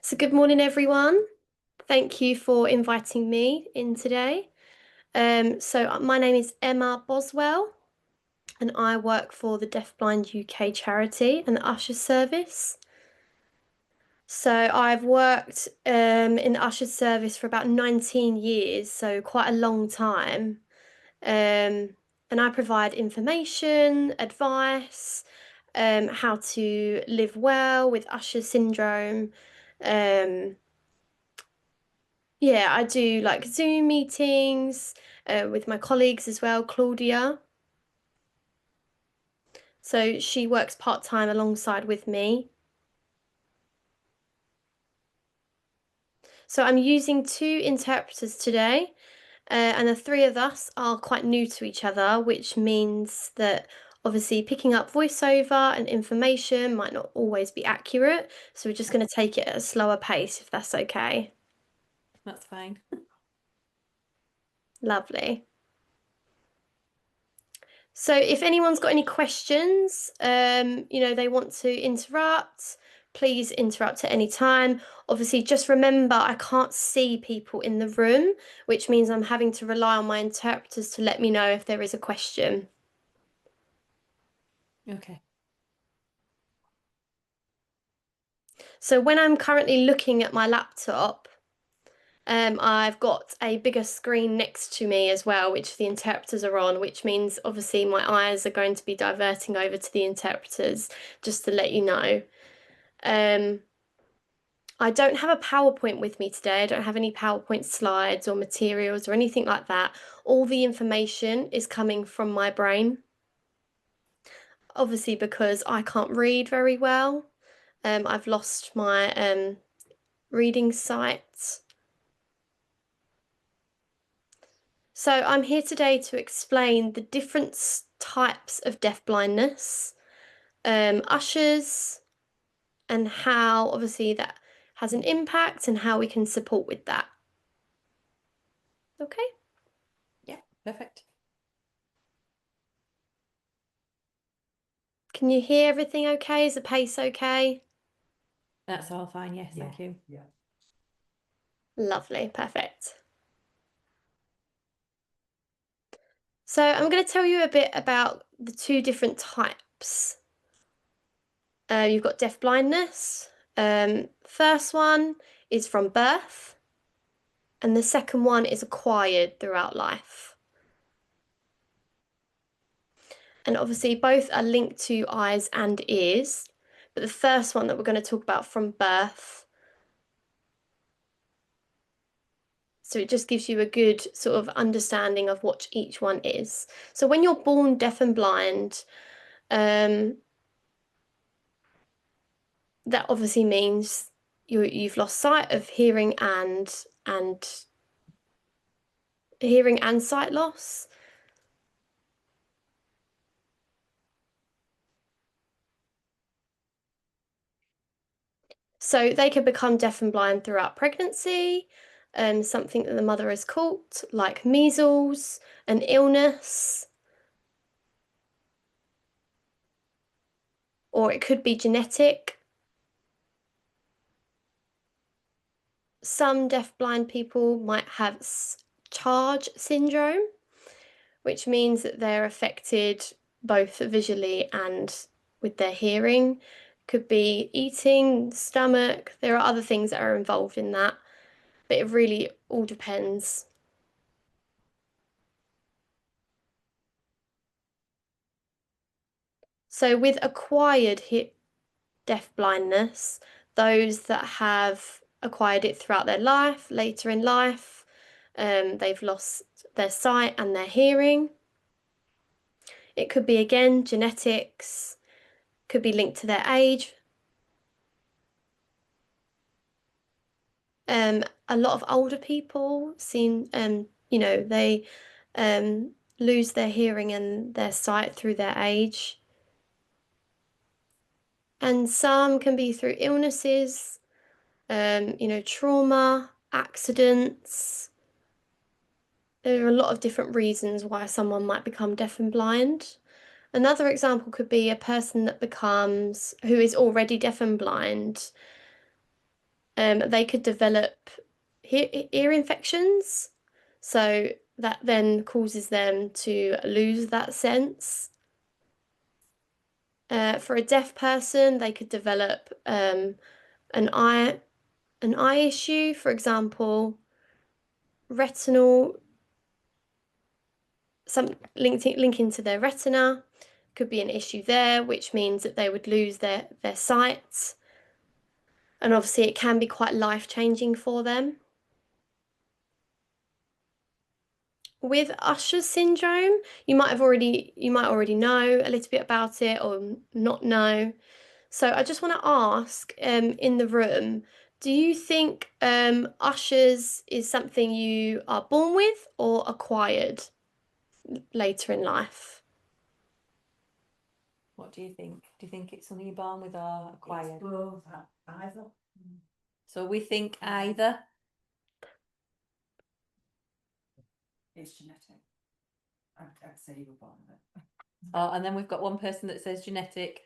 So, good morning, everyone. Thank you for inviting me in today. My name is Emma Boswell, and I work for the Deafblind UK charity and the Usher service. So, I've worked in the Usher service for about 19 years, so quite a long time. Um, and I provide information, advice, how to live well with Usher syndrome. Um, Yeah, I do like Zoom meetings with my colleagues as well, Claudia. So she works part-time alongside with me. So I'm using two interpreters today, and the three of us are quite new to each other, which means that obviously picking up voiceover and information might not always be accurate. So we're just going to take it at a slower pace, if that's okay. That's fine. Lovely. So if anyone's got any questions, they want to interrupt, please interrupt at any time. Obviously, just remember I can't see people in the room, which means I'm having to rely on my interpreters to let me know if there is a question. Okay. So when I'm currently looking at my laptop, I've got a bigger screen next to me as well, which the interpreters are on, which means obviously my eyes are going to be diverting over to the interpreters, just to let you know. Um, I don't have a PowerPoint with me today. I don't have any PowerPoint slides or materials or anything like that. All the information is coming from my brain, obviously because I can't read very well. I've lost my reading sight. So I'm here today to explain the different types of deafblindness, ushers, and how obviously that has an impact and how we can support with that. Okay. Yeah, perfect. Can you hear everything okay? Is the pace okay? That's all fine. Yes, thank you. Lovely, perfect. So I'm going to tell you a bit about the two different types. You've got deaf blindness. First one is from birth, and the second one is acquired throughout life. And obviously, both are linked to eyes and ears, but the first one that we're going to talk about from birth. So it just gives you a good sort of understanding of what each one is. So when you're born deaf and blind, um, that obviously means you've lost sight of and hearing and sight loss. So they can become deaf and blind throughout pregnancy, something that the mother has caught, like measles, an illness, or it could be genetic. Some deaf-blind people might have charge syndrome, which means that they're affected both visually and with their hearing. Could be eating, stomach. There are other things that are involved in that, but it really all depends. So with acquired deaf blindness, those that have acquired it throughout their life, later in life, they've lost their sight and their hearing. It could be again genetics, could be linked to their age. A lot of older people seem, they lose their hearing and their sight through their age. And some can be through illnesses, trauma, accidents. There are a lot of different reasons why someone might become deaf and blind. Another example could be a person who is already deaf and blind, They could develop ear infections, so that then causes them to lose that sense. For a deaf person, they could develop an eye an eye issue, for example, retinal, some linking to their retina could be an issue there, which means that they would lose their sight. And obviously it can be quite life-changing for them. With Usher syndrome, you might already know a little bit about it or not know. So I just want to ask, in the room, do you think Ushers is something you are born with or acquired later in life? What do you think? Do you think it's something you're born with or acquired? Both, either. So we think either. It's genetic. I'd say you were born with it. Oh, and then we've got one person that says genetic.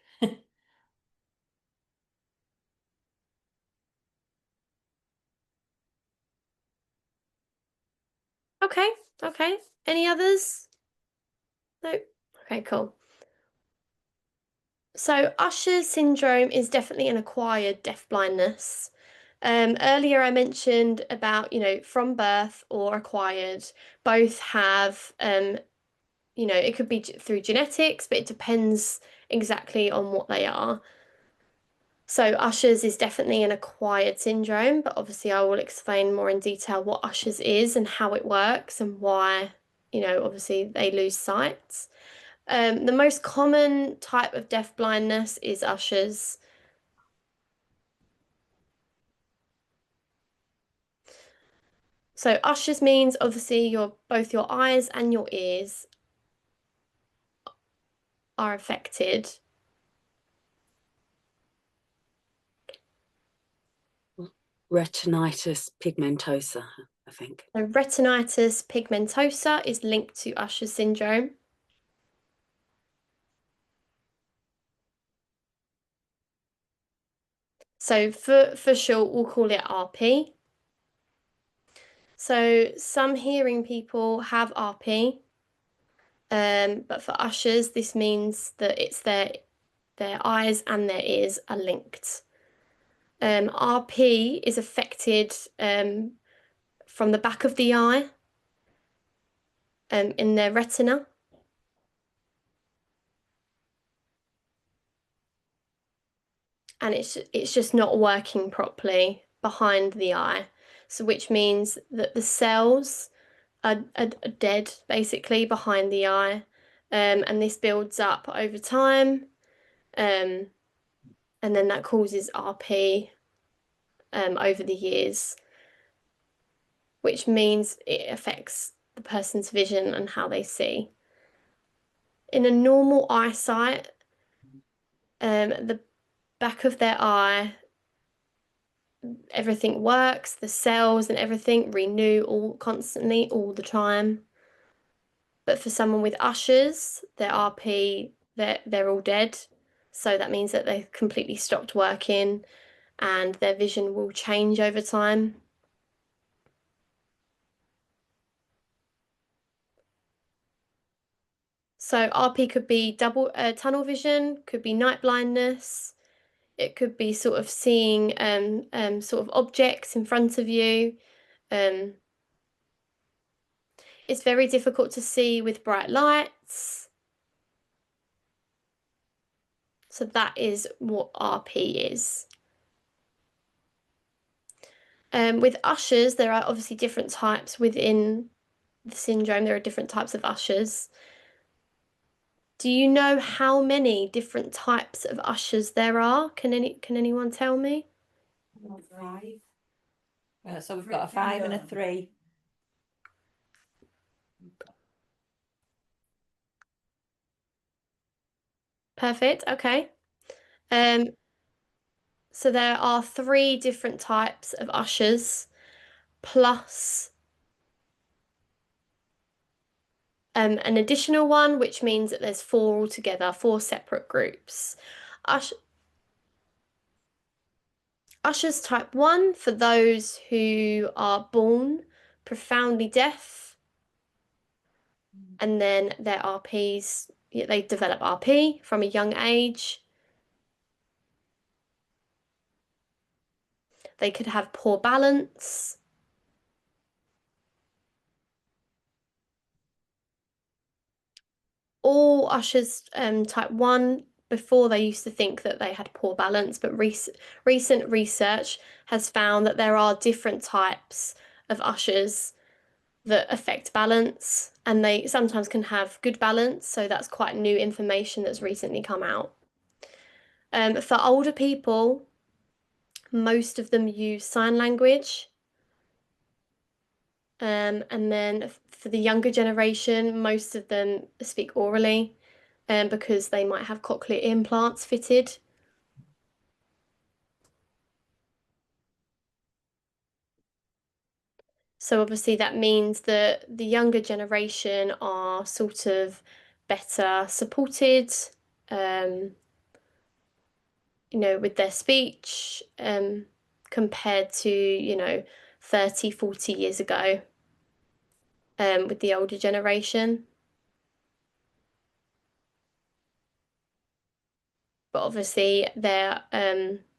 Okay, okay. Any others? No. Okay, cool. So Usher syndrome is definitely an acquired deafblindness. Earlier I mentioned about, from birth or acquired, both have, it could be through genetics, but it depends exactly on what they are. So Usher's is definitely an acquired syndrome, but obviously I will explain more in detail what Usher's is and how it works and why, obviously they lose sight. The most common type of deafblindness is Usher's. So Usher's means obviously both your eyes and your ears are affected. Retinitis pigmentosa, I think. So retinitis pigmentosa is linked to Usher syndrome. So for short, we'll call it RP. So some hearing people have RP, but for Ushers, this means that it's their eyes and their ears are linked. RP is affected from the back of the eye in their retina. And it's just not working properly behind the eye. So which means that the cells are dead basically behind the eye. And this builds up over time. And then that causes RP over the years, which means it affects the person's vision and how they see. In a normal eyesight, the back of their eye, everything works, the cells and everything renew all constantly, all the time. But for someone with Ushers, their RP, they're all dead. So that means that they've completely stopped working and their vision will change over time. So RP could be double tunnel vision, could be night blindness. It could be sort of seeing sort of objects in front of you. It's very difficult to see with bright lights. So that is what RP is. With Ushers, there are obviously different types within the syndrome. There are different types of Ushers. Do you know how many different types of Ushers there are? Can anyone tell me? 5. So we've got a 5 and a 3. Perfect. Okay. So there are 3 different types of Ushers plus an additional one, which means that there's 4 altogether, 4 separate groups. Usher's type 1 for those who are born profoundly deaf, and then their RPs, they develop RP from a young age. They could have poor balance. All Ushers type 1, before they used to think that they had poor balance, but recent research has found that there are different types of Ushers that affect balance, and they sometimes can have good balance, so that's quite new information that's recently come out. For older people, most of them use sign language. And then for the younger generation, most of them speak orally, because they might have cochlear implants fitted. So obviously that means that the younger generation are sort of better supported, um, with their speech, compared to 30, 40 years ago, with the older generation. But obviously their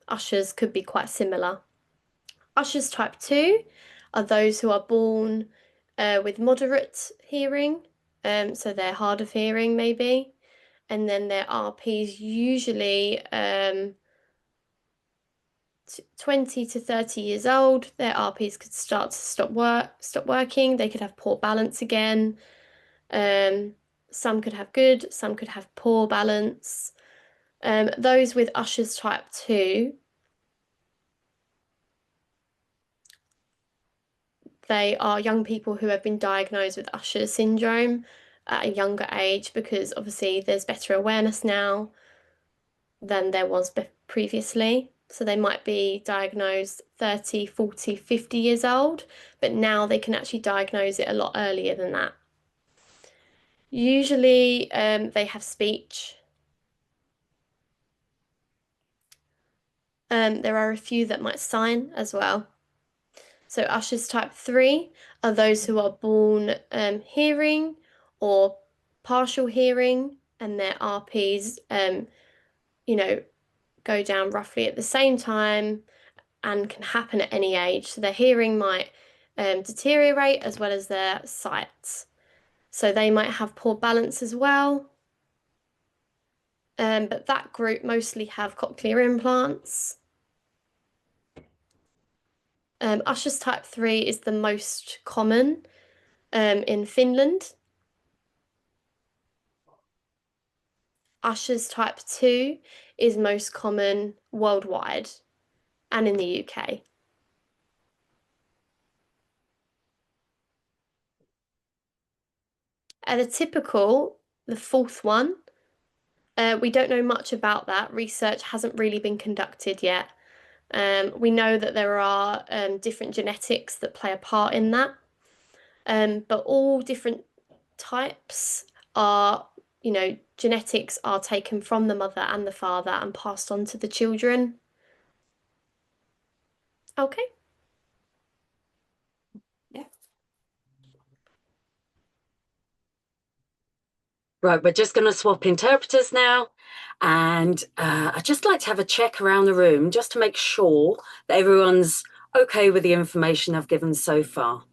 ushers could be quite similar. Ushers type 2 are those who are born with moderate hearing, so they're hard of hearing maybe, and then their RPs usually 20 to 30 years old. Their RPs could start to stop working. They could have poor balance again. Some could have good, some could have poor balance. Those with Usher's type 2, they are young people who have been diagnosed with Usher syndrome at a younger age, because obviously there's better awareness now than there was previously. So they might be diagnosed 30, 40, 50 years old, but now they can actually diagnose it a lot earlier than that. Usually they have speech. There are a few that might sign as well. So Usher's type 3 are those who are born hearing or partial hearing, and their RPs, go down roughly at the same time and can happen at any age. So their hearing might deteriorate as well as their sight. So they might have poor balance as well. But that group mostly have cochlear implants. Usher's type 3 is the most common in Finland. Usher's type 2 is most common worldwide and in the UK. At a typical, the fourth one, we don't know much about that. Research hasn't really been conducted yet. We know that there are different genetics that play a part in that, but all different types are, genetics are taken from the mother and the father and passed on to the children. Okay. Yeah. Right, we're just going to swap interpreters now. And I'd just like to have a check around the room just to make sure that everyone's okay with the information I've given so far.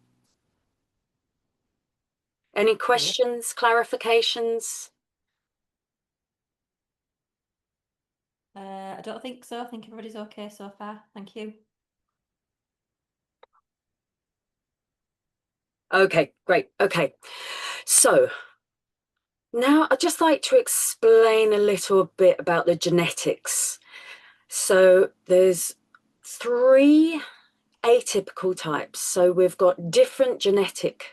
Any questions, clarifications? I don't think so. I think everybody's okay so far. Thank you. Okay, great. Okay, so now I'd just like to explain a little bit about the genetics. So there's 3 atypical types. So we've got different genetics.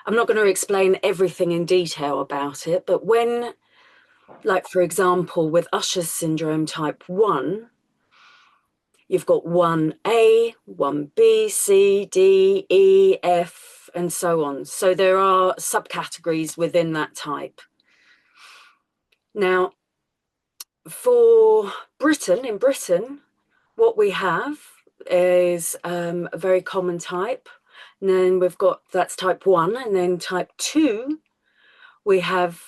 I'm not going to explain everything in detail about it, but when, like, for example, with Usher syndrome type 1, you've got 1A, 1B, C, D, E, F, and so on. So there are subcategories within that type. Now, for Britain, in Britain, what we have is a very common type. And then we've got, that's type 1, and then type 2, we have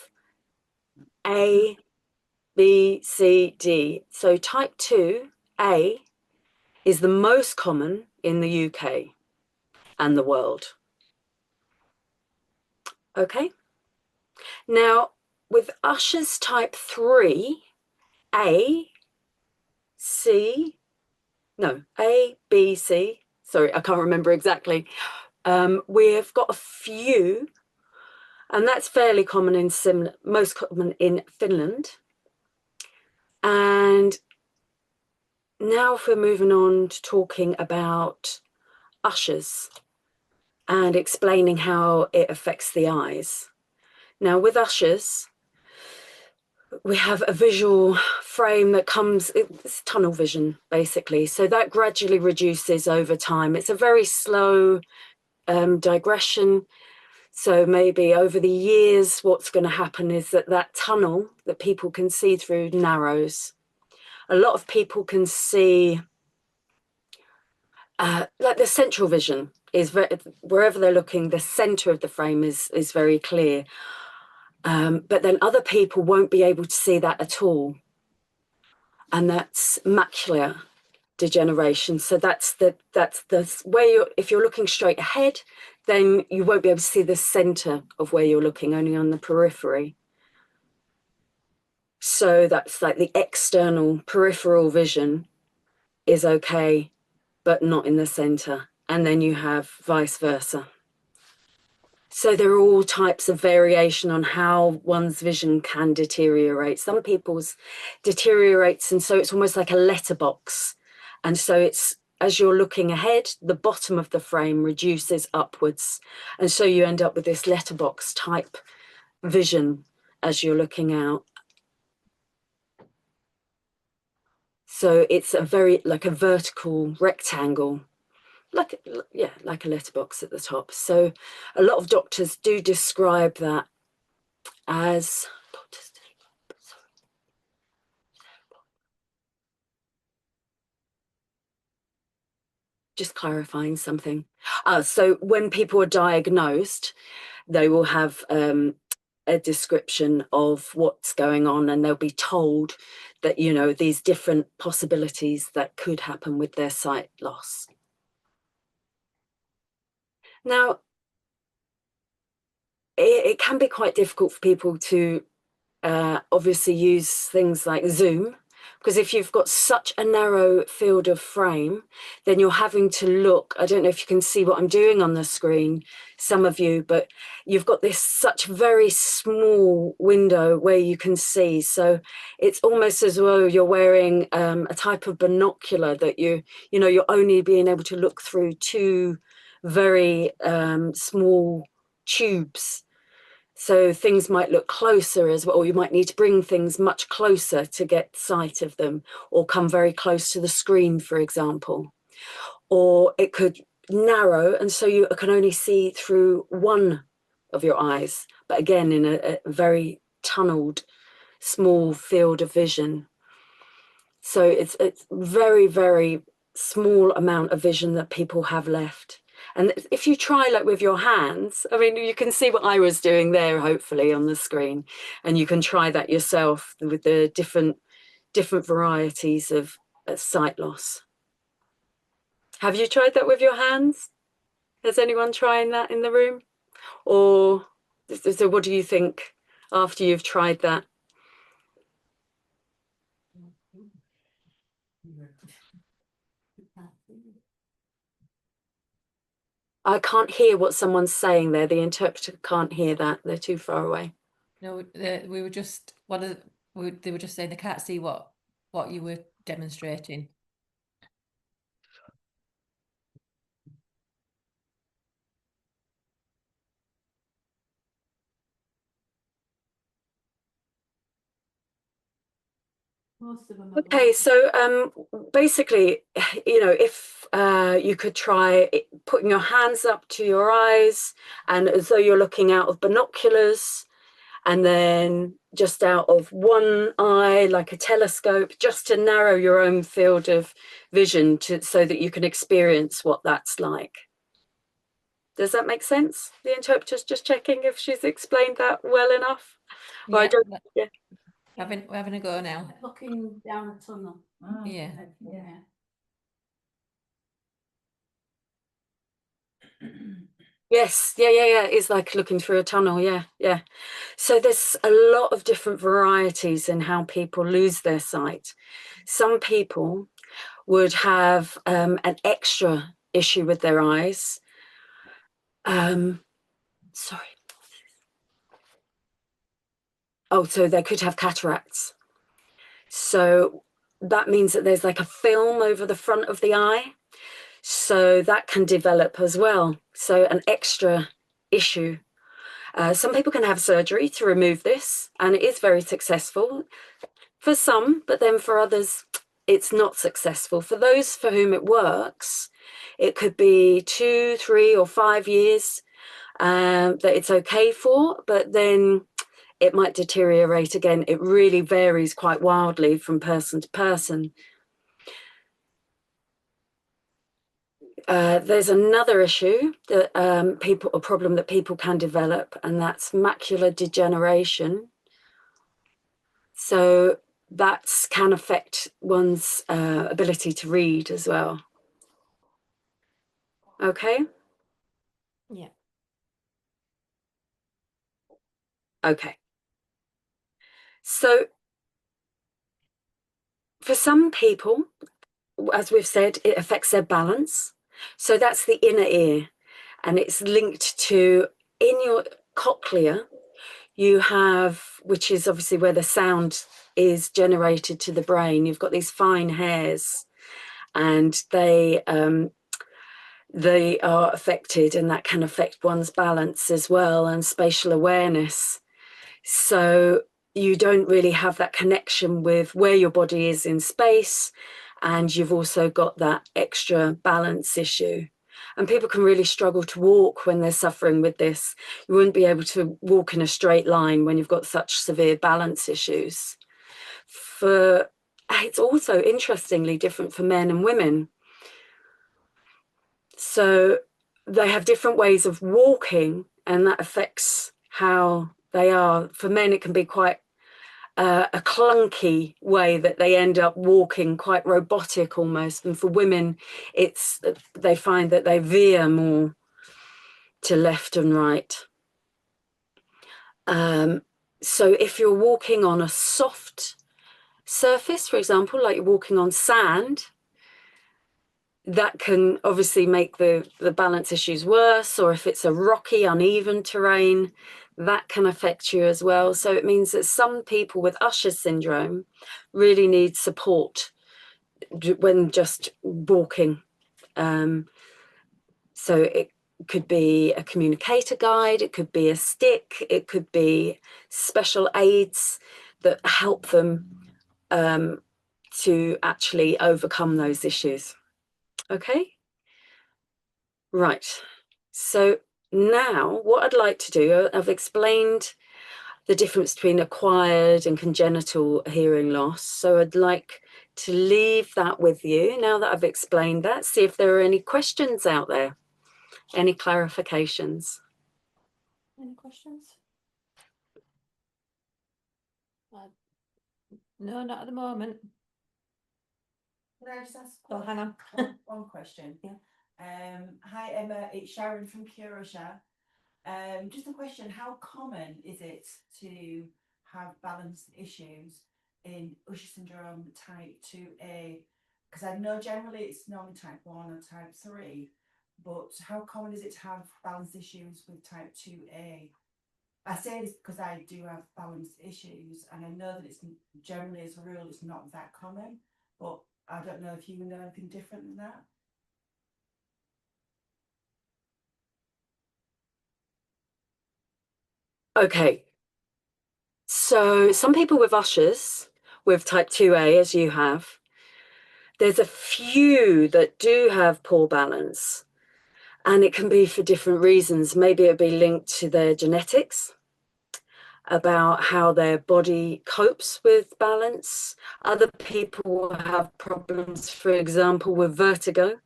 A, B, C, D. So type 2A is the most common in the UK and the world. Okay. Now, with Usher's type 3, A, C, no, A, B, C, sorry, I can't remember exactly. We've got a few, and that's fairly common in most common in Finland. And now if we're moving on to talking about Usher's and explaining how it affects the eyes. Now with Usher's, we have a visual frame that comes, it's tunnel vision basically, so that gradually reduces over time. It's a very slow digression, so maybe over the years what's going to happen is that that tunnel that people can see through narrows. A lot of people can see like the central vision is very, wherever they're looking, the center of the frame is very clear. But then other people won't be able to see that at all. And that's macular degeneration. So that's the where if you're looking straight ahead, then you won't be able to see the center of where you're looking, only on the periphery. So that's like the external peripheral vision is okay, but not in the center. And then you have vice versa. So there are all types of variation on how one's vision can deteriorate. Some people's deteriorates, and so it's almost like a letterbox. And so it's, as you're looking ahead, the bottom of the frame reduces upwards. And so you end up with this letterbox type vision as you're looking out. So it's a very, like a vertical rectangle, like a letterbox at the top. So a lot of doctors do describe that as just clarifying something. So when people are diagnosed, they will have a description of what's going on, and they'll be told that, you know, these different possibilities that could happen with their sight loss. Now, it can be quite difficult for people to obviously use things like Zoom, because if you've got such a narrow field of frame, then you're having to look, I don't know if you can see what I'm doing on the screen, some of you, but you've got this such very small window where you can see. So it's almost as though you're wearing a type of binocular that you know, you're only being able to look through two very small tubes. So things might look closer as well, or you might need to bring things much closer to get sight of them, or come very close to the screen, for example. Or it could narrow, and so you can only see through one of your eyes, but again, in a very tunneled, small field of vision. So it's very, very small amount of vision that people have left. And if you try, like with your hands, I mean, you can see what I was doing there, hopefully, on the screen, and you can try that yourself with the different varieties of sight loss. Have you tried that with your hands? Has anyone trying that in the room? Or so what do you think after you've tried that? I can't hear what someone's saying there. The interpreter can't hear that. They're too far away. No, we were just they were just saying they can't see what you were demonstrating. Okay, so basically, you know, if you could try putting your hands up to your eyes, and as though you're looking out of binoculars, and then just out of one eye, like a telescope, just to narrow your own field of vision so that you can experience what that's like. Does that make sense? The interpreter's just checking if she's explained that well enough. Yeah, I don't, yeah. we're having a go now. Looking down a tunnel. Oh, Yeah. Yeah. Yes, yeah. It's like looking through a tunnel, yeah. So there's a lot of different varieties in how people lose their sight. Some people would have an extra issue with their eyes. Sorry. Oh, so they could have cataracts. So that means that there's like a film over the front of the eye. So that can develop as well. So an extra issue. Some people can have surgery to remove this, and it is very successful for some, but then for others, it's not successful. For those for whom it works, it could be 2, 3, or 5 years that it's okay for, but then it might deteriorate again. It really varies quite wildly from person to person. There's another issue that a problem that people can develop, and that's macular degeneration. So that can affect one's ability to read as well. Okay? Yeah. Okay. So for some people, as we've said, it affects their balance. So that's the inner ear, and it's linked to, in your cochlea, you have, which is obviously where the sound is generated to the brain. You've got these fine hairs, and they are affected, and that can affect one's balance as well, and spatial awareness. So you don't really have that connection with where your body is in space, and you've also got that extra balance issue. And people can really struggle to walk when they're suffering with this. You wouldn't be able to walk in a straight line when you've got such severe balance issues. It's also interestingly different for men and women. So they have different ways of walking, and that affects how they are. For men, it can be quite a clunky way that they end up walking, quite robotic almost. And for women, they find that they veer more to left and right. So if you're walking on a soft surface, for example, like you're walking on sand, that can obviously make the balance issues worse. Or if it's a rocky, uneven terrain, that can affect you as well. So it means that some people with Usher syndrome really need support when just walking. So it could be a communicator guide, it could be a stick, it could be special aids that help them to actually overcome those issues. Okay? Right. So now what I'd like to do, I've explained the difference between acquired and congenital hearing loss. So I'd like to leave that with you now that I've explained that. See if there are any questions out there, any clarifications. Any questions? No, not at the moment. Can I just ask Oh, hang on. one question? Yeah. Hi Emma, it's Sharon from Usher. Just a question, how common is it to have balance issues in Usher syndrome type 2A? Because I know generally it's normally type 1 or type 3, but how common is it to have balance issues with type 2A? I say this because I do have balance issues, and I know that it's generally, as a rule, it's not that common, but I don't know if you know anything different than that. Okay. So some people with Ushers, with type 2A, as you have, there's a few that do have poor balance, and it can be for different reasons. Maybe it'll be linked to their genetics. about how their body copes with balance. Other people will have problems, for example, with vertigo.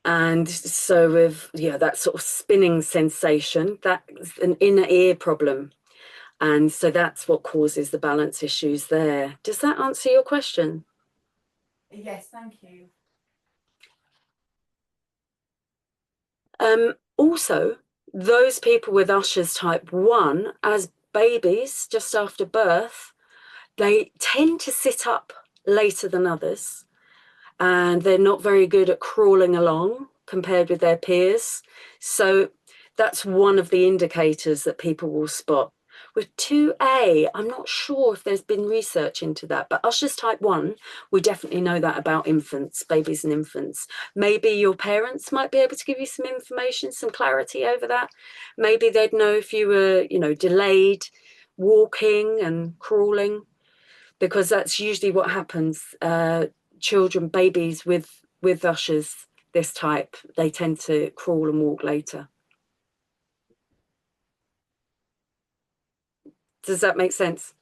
And so with that sort of spinning sensation, that's an inner ear problem. And so that's what causes the balance issues there. Does that answer your question? Yes, thank you. Also, those people with Usher's type 1, as babies, just after birth, they tend to sit up later than others, and they're not very good at crawling along compared with their peers. So that's one of the indicators that people will spot. With 2A, I'm not sure if there's been research into that, but Usher's type 1, we definitely know that about infants, babies and infants. Maybe your parents might be able to give you some information, some clarity over that. Maybe they'd know if you were, delayed walking and crawling, because that's usually what happens. Children, babies with Usher's this type, they tend to crawl and walk later. Does that make sense?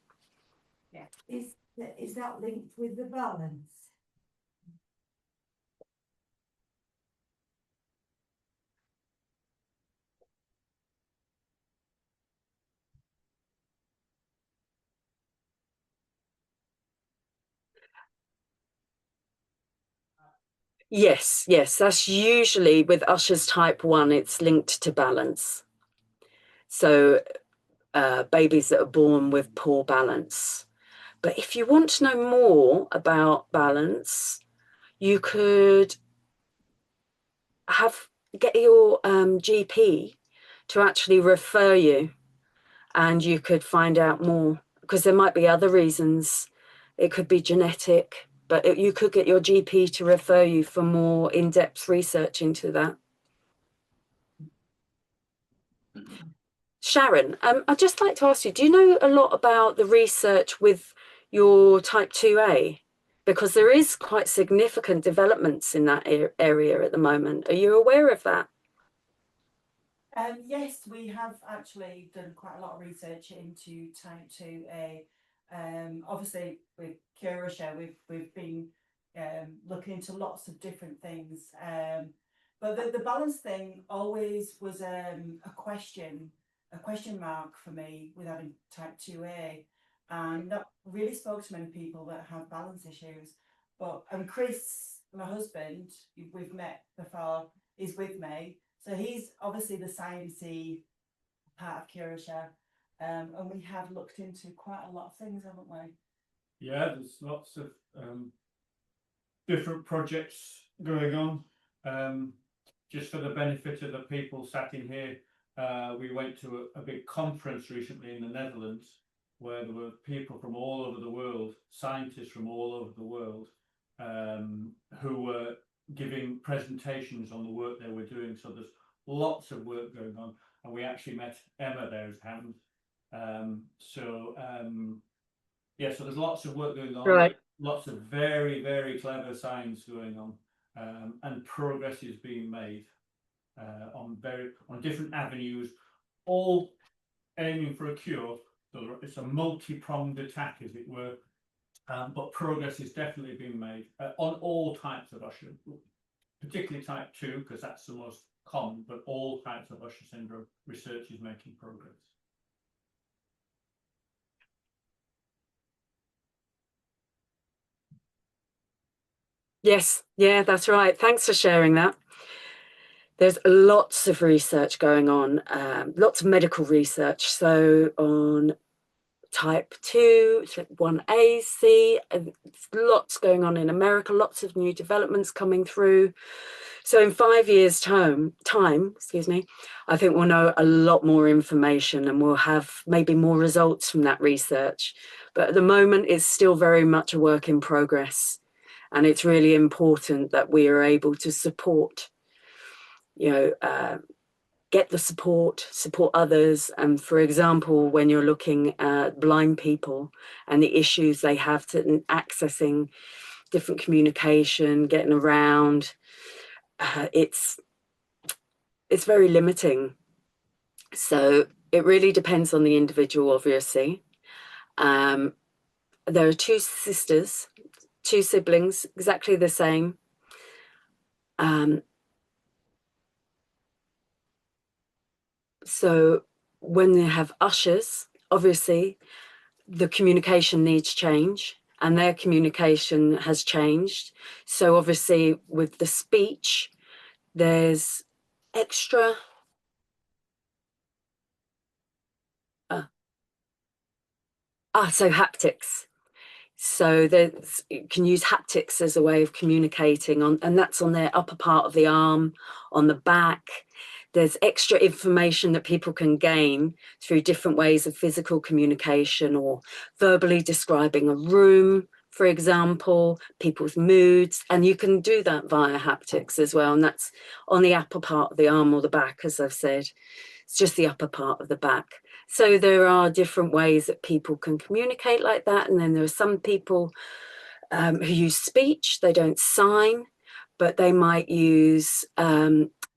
Yeah. Is that linked with the balance? Yes, that's usually with Usher's type 1, it's linked to balance. So babies that are born with poor balance. But if you want to know more about balance, you could get your GP to actually refer you, and you could find out more, because there might be other reasons. It could be genetic, but you could get your GP to refer you for more in-depth research into that. Sharon, I'd just like to ask you, do you know a lot about the research with your type 2A? Because there is quite significant developments in that area at the moment. Are you aware of that? Yes, we have actually done quite a lot of research into type 2A. Obviously, with Curasha, we've been looking into lots of different things. But the balance thing always was a question mark for me with having type 2A, and not really spoke to many people that have balance issues. But Chris, my husband, we've met before, is with me. So he's obviously the sciencey part of Curasha, and we have looked into quite a lot of things, haven't we? Yeah, there's lots of different projects going on. Just for the benefit of the people sat in here, we went to a big conference recently in the Netherlands, where there were people from all over the world, scientists from all over the world, who were giving presentations on the work they were doing. So there's lots of work going on, and we actually met Emma there as Hans. Yeah, so there's lots of work going on, Right. lots of very, very clever science going on, and progress is being made on different avenues, all aiming for a cure. So it's a multi-pronged attack, as it were, but progress is definitely being made on all types of Usher, particularly type 2, because that's the most common, but all types of Usher syndrome, research is making progress. Yes, yeah, that's right. Thanks for sharing that. There's lots of research going on, lots of medical research. So on type 2, 1A, C, lots going on in America, lots of new developments coming through. So in 5 years' time, I think we'll know a lot more information, and we'll have maybe more results from that research. But at the moment, it's still very much a work in progress. And it's really important that we are able to support, get the support others. And for example, when you're looking at blind people and the issues they have to accessing different communication, getting around, it's very limiting. So it really depends on the individual, obviously. There are two sisters, two siblings, exactly the same. So when they have ushers, obviously the communication needs change, and their communication has changed. So obviously with the speech, there's extra so haptics. So you can use haptics as a way of communicating on, and that's on their upper part of the arm, on the back. There's extra information that people can gain through different ways of physical communication, or verbally describing a room, for example, people's moods, and you can do that via haptics as well. And that's on the upper part of the arm or the back, as I've said. It's just the upper part of the back. So there are different ways that people can communicate like that. And then there are some people who use speech, they don't sign, but they might use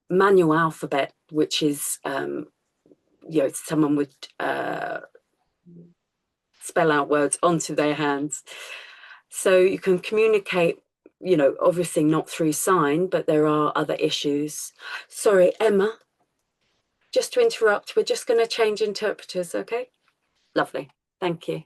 manual alphabet, which is, someone would spell out words onto their hands. So you can communicate, obviously not through sign, but there are other issues. Sorry, Emma, just to interrupt, we're just going to change interpreters, okay? Lovely, thank you.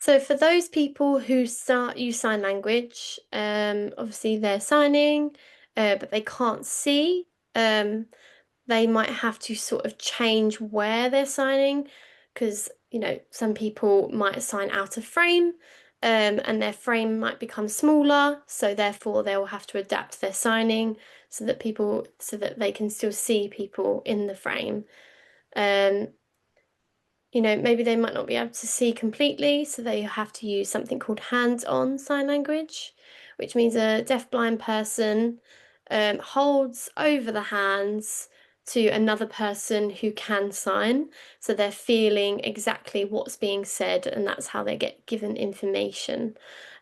So for those people who use sign language, obviously they're signing, but they can't see. They might have to sort of change where they're signing, because some people might sign out of frame, and their frame might become smaller, so therefore they will have to adapt their signing so that they can still see people in the frame. Maybe they might not be able to see completely, so they have to use something called hands-on sign language, which means a deaf-blind person holds over the hands to another person who can sign, so they're feeling exactly what's being said, and that's how they get given information.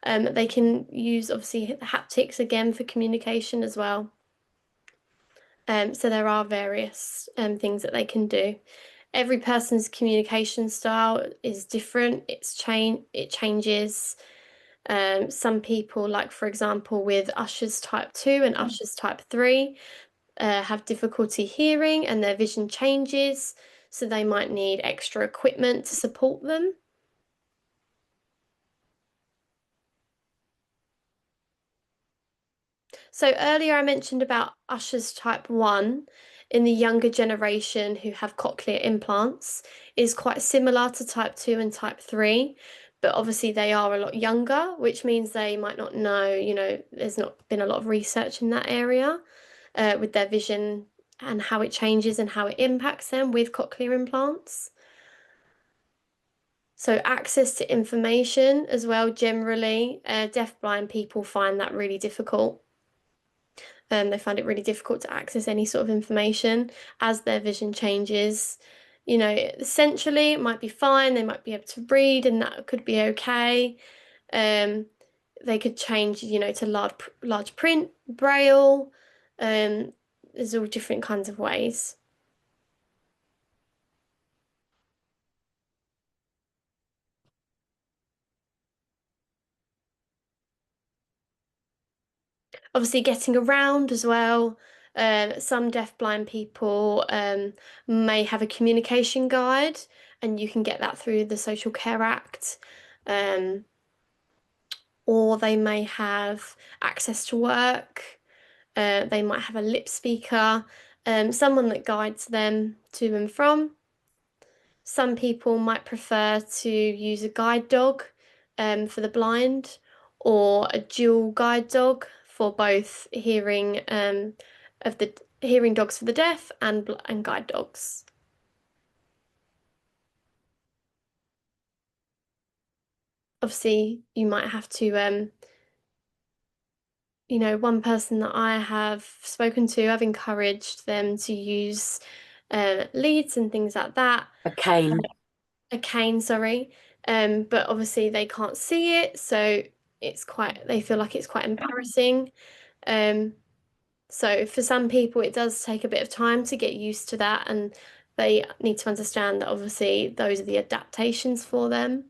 They can use, obviously, haptics again for communication as well. So there are various things that they can do. Every person's communication style is different. It changes. Some people, like for example, with Usher's type 2 and Usher's type 3, have difficulty hearing and their vision changes, so they might need extra equipment to support them. So earlier I mentioned about Usher's type 1 in the younger generation who have cochlear implants is quite similar to type 2 and type 3, but obviously they are a lot younger, which means they might not know, there's not been a lot of research in that area with their vision and how it changes and how it impacts them with cochlear implants. So access to information as well, generally, deaf-blind people find that really difficult. They find it really difficult to access any sort of information as their vision changes. Essentially, it might be fine. They might be able to read, and that could be okay. They could change, to large print, braille. There's all different kinds of ways. Obviously, getting around as well. Some deaf-blind people may have a communication guide, and you can get that through the Social Care Act. Or they may have access to work. They might have a lip speaker, someone that guides them to and from. Some people might prefer to use a guide dog for the blind, or a dual guide dog for both hearing dogs for the deaf and guide dogs. Obviously, you might have to one person that I have spoken to, I've encouraged them to use leads and things like that. A cane. A cane, sorry. But obviously they can't see it, so they feel like it's quite embarrassing. So for some people, it does take a bit of time to get used to that, and they need to understand that obviously those are the adaptations for them.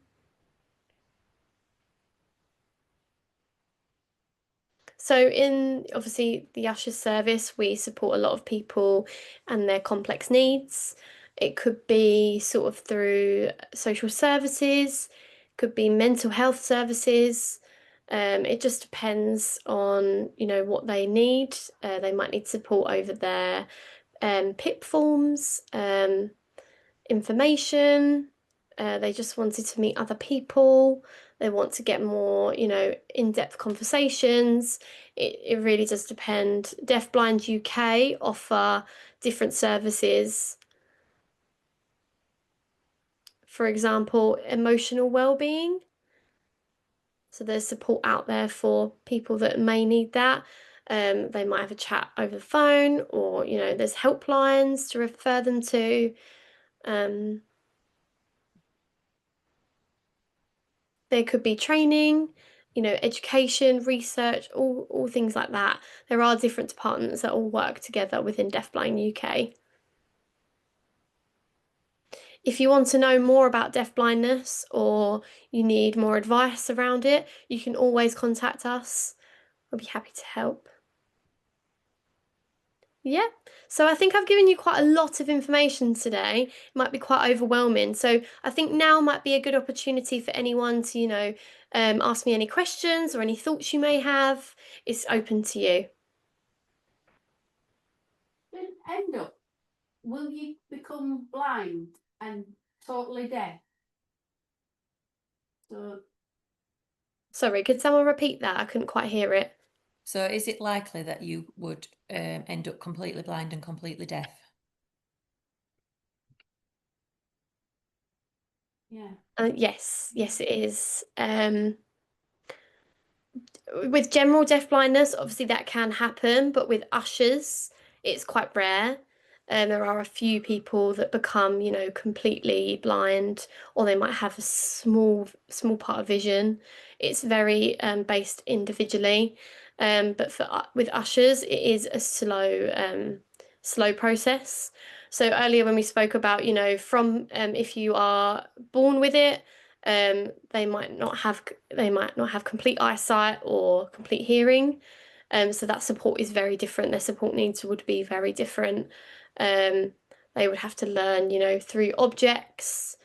So in obviously the Usher service, we support a lot of people and their complex needs. It could be sort of through social services, could be mental health services. It just depends on, what they need. They might need support over their PIP forms, information. They just wanted to meet other people. They want to get more, in-depth conversations. It really does depend. Deafblind UK offer different services. For example, emotional well-being. So there's support out there for people that may need that. They might have a chat over the phone, or, there's helplines to refer them to. There could be training, education, research, all things like that. There are different departments that all work together within Deafblind UK. If you want to know more about deafblindness, or you need more advice around it, you can always contact us. We'll be happy to help. Yeah, so I think I've given you quite a lot of information today. It might be quite overwhelming. So I think now might be a good opportunity for anyone to, ask me any questions or any thoughts you may have. It's open to you. Then end up, will you become blind and totally deaf? So Sorry, could someone repeat that? I couldn't quite hear it. So is it likely that you would end up completely blind and completely deaf? yeah. Yes, it is. With general deafblindness, obviously that can happen, but with ushers, it's quite rare. There are a few people that become, completely blind, or they might have a small part of vision. It's very based individually. But with ushers, it is a slow process. So earlier when we spoke about, from if you are born with it, they might not have complete eyesight or complete hearing. So that support is very different. Their support needs would be very different. They would have to learn, through objects,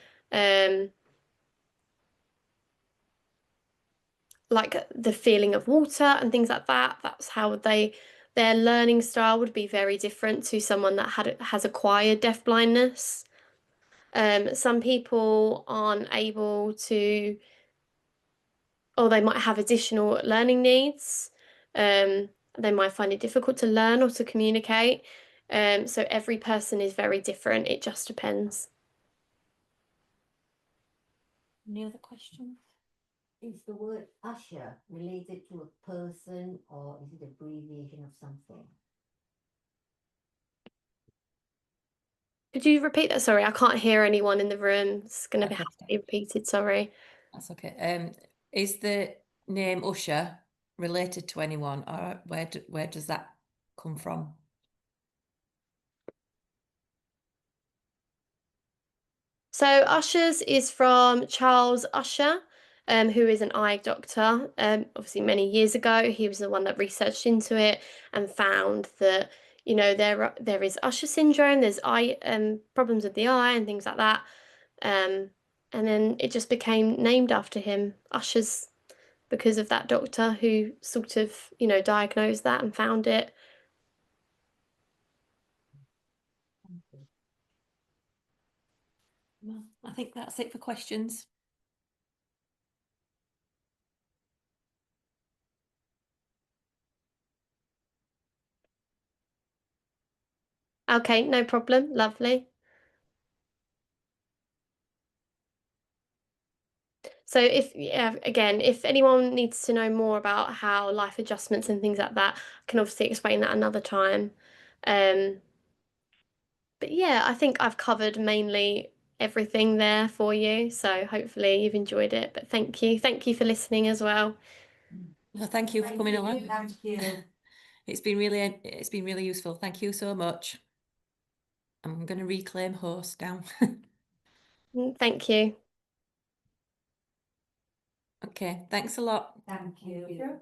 like the feeling of water and things like that. That's how their learning style would be very different to someone that has acquired deafblindness. Some people aren't able to, or they might have additional learning needs. They might find it difficult to learn or to communicate. So every person is very different. It just depends. Any other questions? Is the word usher related to a person, or is it abbreviation of something? Could you repeat that? Sorry, I can't hear anyone in the room. It's going to have to be repeated. Sorry. That's okay. Is the name Usher related to anyone, or where does that come from? So Ushers is from Charles Usher, who is an eye doctor. Obviously, many years ago, he was the one that researched into it and found that, there is Usher syndrome. There's eye problems with the eye and things like that. And then it just became named after him, Ushers, because of that doctor who sort of, diagnosed that and found it. Well, I think that's it for questions. Okay, no problem. Lovely. So if anyone needs to know more about how life adjustments and things like that, I can obviously explain that another time. But yeah, I think I've covered mainly everything there for you. So hopefully you've enjoyed it. But thank you. Thank you for listening as well. Well, thank you for coming along. Thank you. It's been really useful. Thank you so much. I'm going to reclaim host now. Thank you. Okay, thanks a lot. Thank you. you.